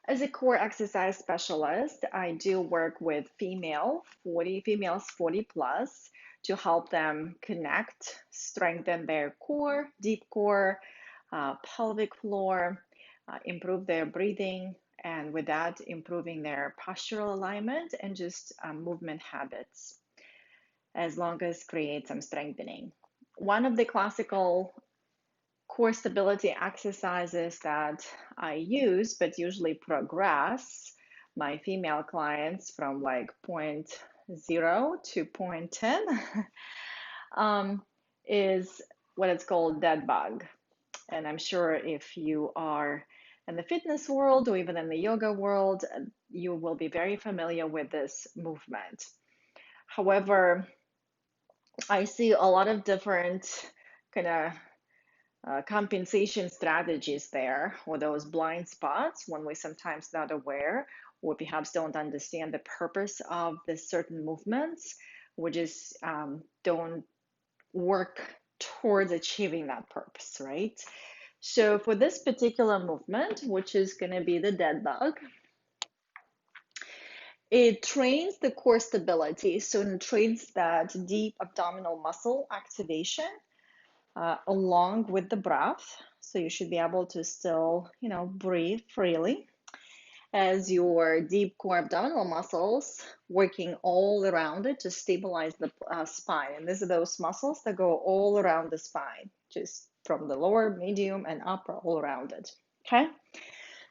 As a core exercise specialist, I do work with females 40 plus to help them connect, strengthen their core, deep core, pelvic floor, improve their breathing, and with that, improving their postural alignment and just movement habits, as long as create some strengthening. One of the classical core stability exercises that I use, but usually progress my female clients from like point 0 to point 10, is what it's called dead bug. And I'm sure if you are in the fitness world or even in the yoga world, you will be very familiar with this movement. However, I see a lot of different kind of compensation strategies there, or those blind spots when we're sometimes not aware or perhaps don't understand the purpose of the certain movements. We just don't work towards achieving that purpose, right? So for this particular movement, which is going to be the dead bug, it trains the core stability. So it trains that deep abdominal muscle activation along with the breath. So you should be able to still, breathe freely as your deep core abdominal muscles working all around it to stabilize the spine. And these are those muscles that go all around the spine, just from the lower, medium, and upper, all around it. Okay.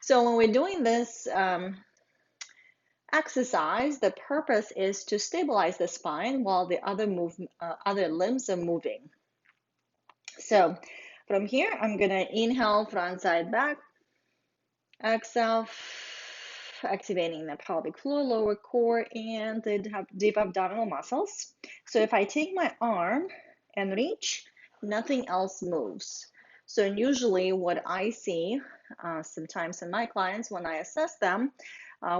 So when we're doing this exercise, the purpose is to stabilize the spine while the other limbs are moving. So from here, I'm going to inhale, front, side, back. Exhale, activating the pelvic floor, lower core, and the deep abdominal muscles. So if I take my arm and reach, nothing else moves. So usually what I see sometimes in my clients when I assess them,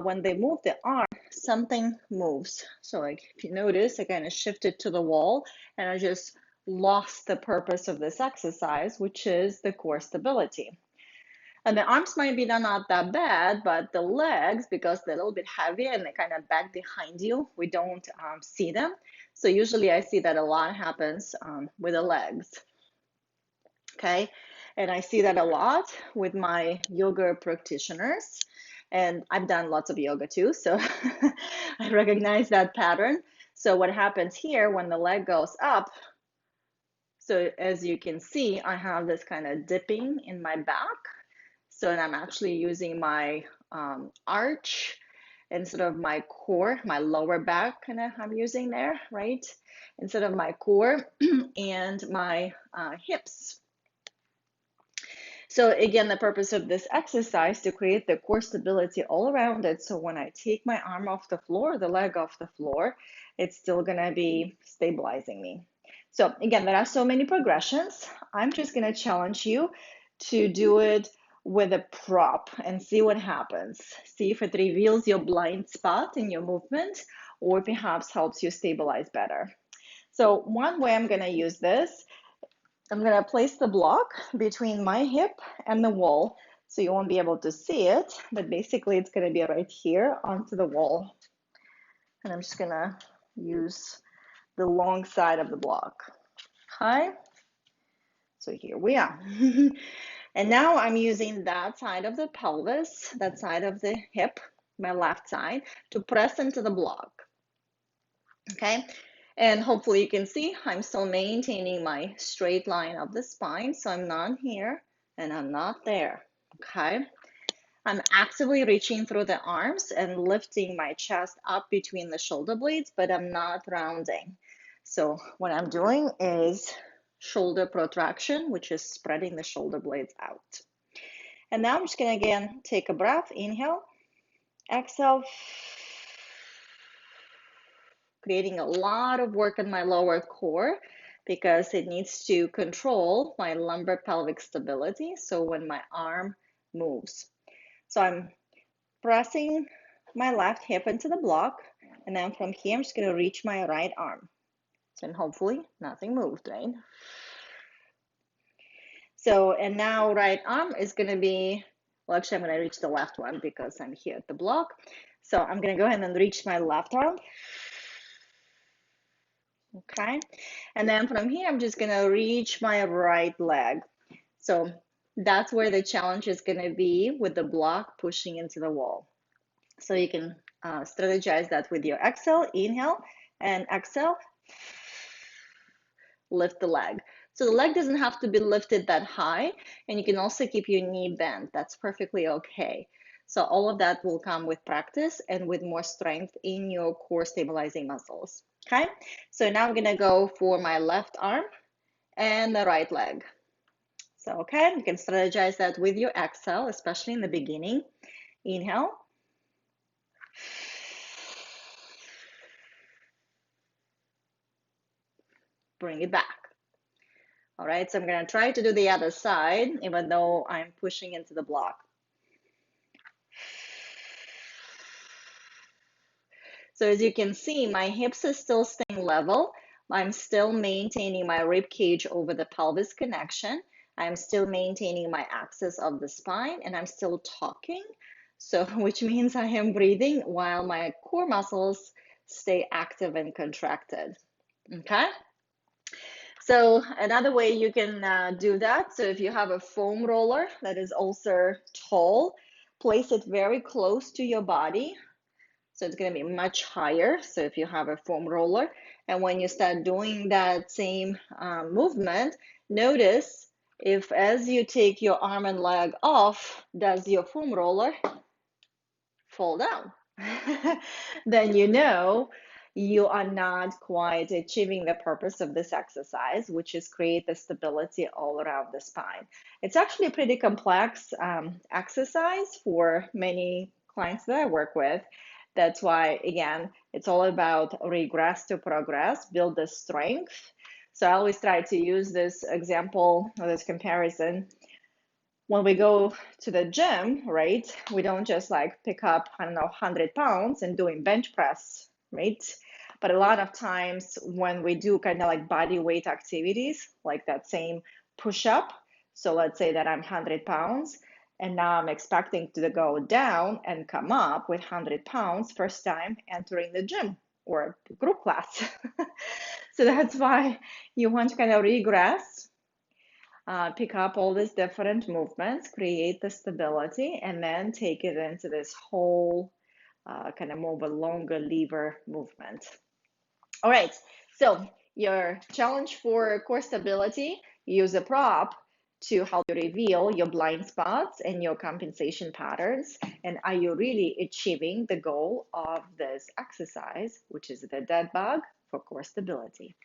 when they move the arm, something moves. So like if you notice, I kind of shifted to the wall and I just lost the purpose of this exercise, which is the core stability. And the arms might be not that bad, but the legs, because they're a little bit heavy and they kind of back behind you, we don't see them. So usually I see that a lot happens with the legs. Okay. And I see that a lot with my yoga practitioners. And I've done lots of yoga too, so I recognize that pattern. So what happens here when the leg goes up, so as you can see, I have this kind of dipping in my back. So I'm actually using my arch instead of my core, my lower back kind of I'm using there, right? Instead of my core and my hips. So again, the purpose of this exercise to create the core stability all around it. So when I take my arm off the floor, the leg off the floor, it's still gonna be stabilizing me. So again, there are so many progressions. I'm just gonna challenge you to do it with a prop and see what happens. See if it reveals your blind spot in your movement or perhaps helps you stabilize better. So one way I'm gonna use this, I'm going to place the block between my hip and the wall. So you won't be able to see it, but basically it's going to be right here onto the wall. And I'm just going to use the long side of the block. Okay. So here we are. And now I'm using that side of the pelvis, that side of the hip, my left side, to press into the block. Okay. And hopefully you can see I'm still maintaining my straight line of the spine. So I'm not here and I'm not there, okay? I'm actively reaching through the arms and lifting my chest up between the shoulder blades, but I'm not rounding. So what I'm doing is shoulder protraction, which is spreading the shoulder blades out. And now I'm just gonna again take a breath, inhale, exhale, creating a lot of work in my lower core because it needs to control my lumbar pelvic stability. So when my arm moves, so I'm pressing my left hip into the block, and then from here, I'm just going to reach my right arm. So, and hopefully nothing moved, right? So, and now right arm is going to be Well, actually, I'm going to reach the left one because I'm here at the block. So I'm going to go ahead and reach my left arm. Okay. And then from here, I'm just going to reach my right leg. So that's where the challenge is going to be with the block pushing into the wall. So you can strategize that with your exhale, inhale, and exhale, lift the leg. So the leg doesn't have to be lifted that high, and you can also keep your knee bent. That's perfectly okay. So all of that will come with practice and with more strength in your core stabilizing muscles. Okay, so now I'm gonna go for my left arm and the right leg. So, okay, you can strategize that with your exhale, especially in the beginning. Inhale. Bring it back. All right, so I'm going to try to do the other side, even though I'm pushing into the block. So as you can see, my hips are still staying level. I'm still maintaining my rib cage over the pelvis connection. I'm still maintaining my axis of the spine, and I'm still talking. So, which means I am breathing while my core muscles stay active and contracted. Okay. So another way you can do that, so if you have a foam roller that is also tall, place it very close to your body. So it's going to be much higher. So if you have a foam roller, and when you start doing that same movement, notice if as you take your arm and leg off, does your foam roller fall down? Then you know you are not quite achieving the purpose of this exercise, which is create the stability all around the spine. It's actually a pretty complex exercise for many clients that I work with. That's why, again, it's all about regress to progress, build the strength. So I always try to use this example or this comparison when we go to the gym, right, we don't just like pick up, I don't know, 100 pounds and doing bench press, right? But a lot of times when we do kind of like body weight activities, like that same push up, so let's say that I'm 100 pounds and now I'm expecting to go down and come up with 100 pounds first time entering the gym or group class. So that's why you want to kind of regress, pick up all these different movements, create the stability, and then take it into this whole kind of more of a longer lever movement. All right, so your challenge for core stability, use a prop to help you reveal your blind spots and your compensation patterns. And are you really achieving the goal of this exercise, which is the dead bug for core stability?